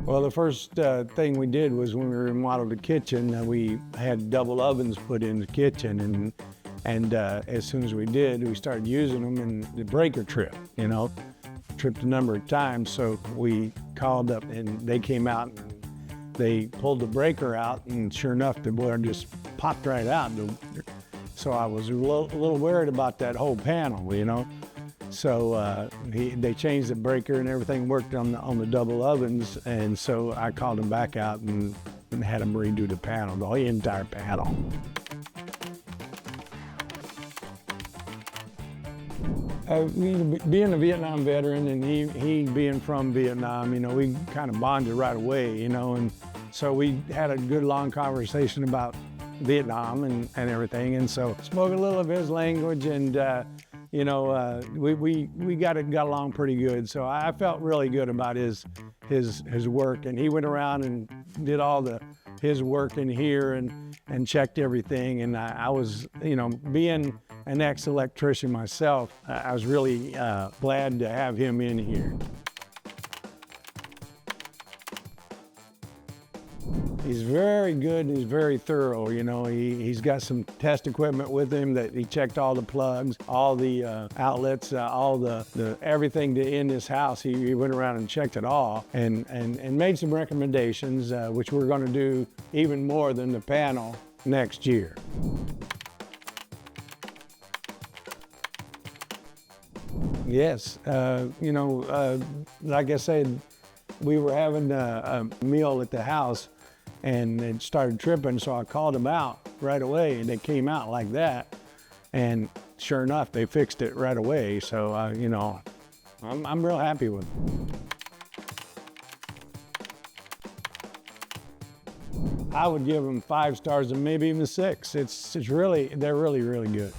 Well, the first thing we did was when we remodeled the kitchen, we had double ovens put in the kitchen, and as soon as we did, we started using them, and the breaker tripped, tripped a number of times. So we called up, and they came out, and they pulled the breaker out, and sure enough, the boiler just popped right out. So I was a little worried about that whole panel, So they changed the breaker and everything worked on the double ovens, and so I called them back out and had them redo the panel, the entire panel. Being a Vietnam veteran and he being from Vietnam, we kind of bonded right away, and so we had a good long conversation about Vietnam and everything, and so spoke a little of his language, and we got along pretty good. So I felt really good about his work, and he went around and did all his work in here and checked everything. And I was, being an ex-electrician myself, I was really glad to have him in here. He's very good and he's very thorough. He's got some test equipment with him that he checked all the plugs, all the outlets, all the everything in this house. He went around and checked it all and made some recommendations, which we're going to do even more than the panel next year. Yes, like I said, we were having a meal at the house, and it started tripping, so I called them out right away, and they came out like that, and sure enough, they fixed it right away. So, I'm real happy with them. I would give them 5 stars and maybe even 6. They're really, really good.